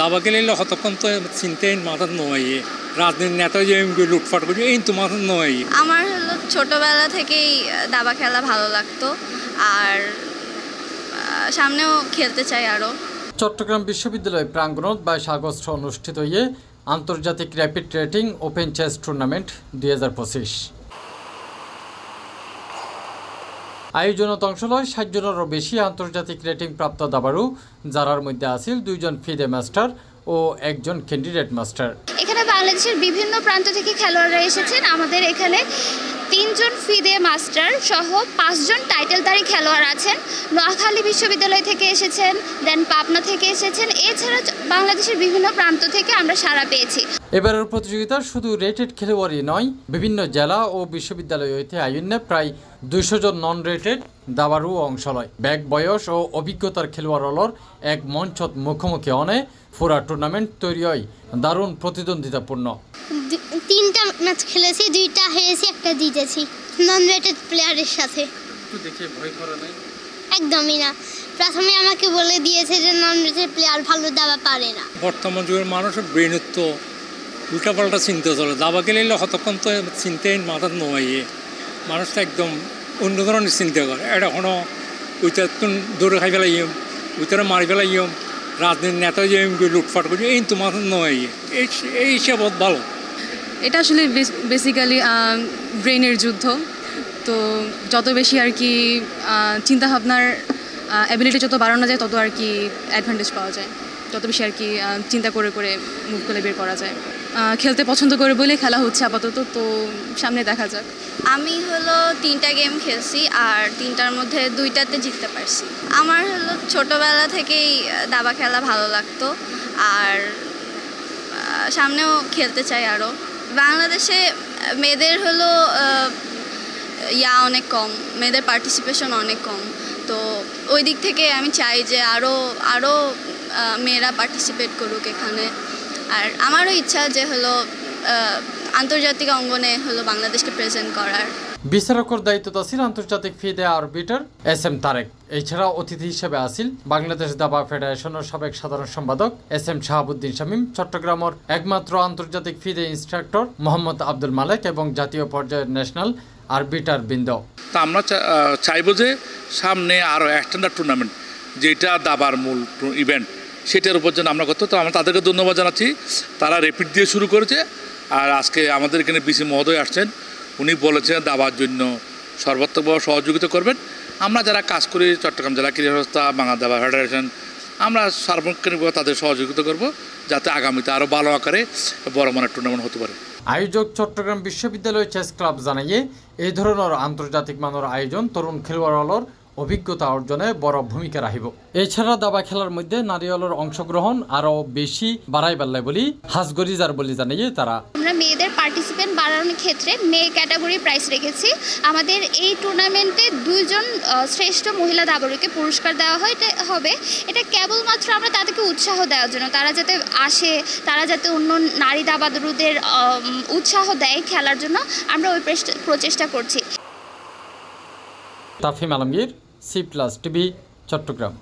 দাবা খেলে কতক্ষণ তো চিন্তাই মাথার নয় রাজনীতির নেতা যে লুটপাট করছে এই তো মাথার নয়। আমার হলো ছোটবেলা থেকেই দাবা খেলা ভালো লাগতো আর সামনেও খেলতে চাই আরও। চট্টগ্রাম বিশ্ববিদ্যালয় প্রাঙ্গণত 22 আগস্ট অনুষ্ঠিত আন্তর্জাতিক rapid rating open chess tournament 2025 আয়োজনত অংশ লয় 60 জনেরও বেশি আন্তর্জাতিক রেটিং প্রাপ্ত দাবাড়ু, যারার মধ্যে আছিল 2 জন ফিদে মাস্টার ও 1 জন ক্যান্ডিডেট মাস্টার। এখানে বাংলাদেশের বিভিন্ন প্রান্ত থেকে খেলোয়াড়রা এসেছেন। আমাদের এখানে 3 জন ফিদে মাস্টার সহ 5 জন টাইটেলধারী খেলোয়াড় আছেন। নোয়াখালী বিশ্ববিদ্যালয় থেকে এসেছেন, দেন পাবনা থেকে এসেছেন। এছাড়া বাংলাদেশের বিভিন্ন প্রান্ত থেকে আমরা সাড়া পেয়েছি। এবারের প্রতিযোগিতা শুধু রেটেড খেলোয়াড়ই নয়, বিভিন্ন জেলা ও বিশ্ববিদ্যালয় হইতে আয়োজনে প্রায় 200 জন নন রেটেড দাবাড়ু অংশ লয়। ব্যাক বয়স ও অভিজ্ঞতার খেলোয়াড়র এক মঞ্চত মুখোমুখি অনে পুরা টুর্নামেন্ট তৈরি হয় দারুণ প্রতিদ্বন্দ্বিতাপূর্ণ। 3টা ম্যাচ খেলেছি, 2টা হেরেছি, 1টা জিতেছি নন রেটেড প্লেয়ারের সাথে। একটু দেখে ভয় করে নাই? একদমই না। প্রথমে আমাকে বলে দিয়েছে যে নন রেটেড প্লেয়ার ভালো দাবা পারে না। বর্তমান যুগের মানুষের ব্রেনের তো উল্টাপাল্টা চিন্তা চলে। দাবা খেলে কতক্ষণ তো চিন্তাই মাথার নয় মানুষটা একদম অন্য ধরনের চিন্তা করে। এটা কোনো ওইটা দৌড়ে খাই ফেলাইম, ওইটারে মারি ফেলাইম, রাজনীতির নেতা যে লুটপাট করছে এই তো মাথার নয় এই হিসাবত ভালো। এটা আসলে বেসিক্যালি ব্রেনের যুদ্ধ। তো যত বেশি আর কি চিন্তাভাবনার অ্যাবিলিটি যত বাড়ানো যায় তত আর কি অ্যাডভান্টেজ পাওয়া যায়, যত বেশি আর কি চিন্তা করে করে মুভ করে বের করা যায়। খেলতে পছন্দ করে বলে খেলা হচ্ছে আপাতত, তো সামনে দেখা যাক। আমি হলো 3টা গেম খেলছি আর 3টার মধ্যে 2টাতে জিততে পারছি। আমার হলো ছোটবেলা থেকেই দাবা খেলা ভালো লাগতো আর সামনেও খেলতে চাই আরও। বাংলাদেশে মেয়েদের হলো অনেক কম, মেয়েদের পার্টিসিপেশন অনেক কম। তো ওই দিক থেকে আমি চাই যে আরও মেয়েরা পার্টিসিপেট করুক এখানে। আর আমারও ইচ্ছা যে হলো আন্তর্জাতিক অঙ্গনে হলো বাংলাদেশকে প্রেজেন্ট করার। বিচারকের দায়িত্ব আছিল আন্তর্জাতিক ফিদে আরবিটার SM তারেক। এছাড়া অতিথি হিসেবে আছিল বাংলাদেশ দাবা ফেডারেশনের সাবেক সাধারণ সম্পাদক SM শাহাবুদ্দিন শামীম, চট্টগ্রামের একমাত্র আন্তর্জাতিক ফিদে ইনস্ট্রাক্টর মোহাম্মদ আব্দুল মালেক এবং জাতীয় পর্যায়ের ন্যাশনাল আরবিটার বৃন্দ। তা আমরা চাইবো যে সামনে আরও স্ট্যান্ডার্ড টুর্নামেন্ট যেটা দাবার মূল ইভেন্ট সেটার উপর যেন আমরা করতে। তো আমরা তাদেরকে ধন্যবাদ জানাচ্ছি, তারা র্যাপিড দিয়ে শুরু করেছে। আর আজকে আমাদের এখানে বিসি মহোদয় আসছেন, উনি বলেছেন দাবার জন্য সর্বাত্মকভাবে সহযোগিতা করবেন। আমরা যারা কাজ করি চট্টগ্রাম জেলা ক্রীড়া সংস্থা, বাংলা দাবা ফেডারেশন, আমরা সার্বক্ষণিকভাবে তাদের সহযোগিতা করব যাতে আগামীতে আরও ভালো আকারে বড় মানের টুর্নামেন্ট হতে পারে। আয়োজক চট্টগ্রাম বিশ্ববিদ্যালয় চেস ক্লাব জানাইয়ে এই ধরনের আন্তর্জাতিক মানের আয়োজন তরুণ খেলোয়াড়র অভিজ্ঞতা অর্জনে বড় ভূমিকা রাখিব। এছাড়া দাবা খেলার মধ্যে নারীদের অংশগ্রহণ আরও বেশি বাড়াই পারলে বলি হাজগরিজার বলে জানিয়ে তারা। আমরা মেয়েদের পার্টিসিপেন্ট বাড়ানোর ক্ষেত্রে মেয়ে ক্যাটাগরি প্রাইজ রেখেছি। আমাদের এই টুর্নামেন্টে 2 জন শ্রেষ্ঠ মহিলা দাবাড়ুকে পুরস্কার দেওয়া হবে। এটা কেবলমাত্র আমরা তাদেরকে উৎসাহ দেওয়ার জন্য, তারা যাতে আসে, তারা যাতে অন্য নারী দাবাড়ুদের উৎসাহ দেয় খেলার জন্য আমরা ওই প্রচেষ্টা করছি। তাফিম আলমগীর, C+ TV, চট্টগ্রাম।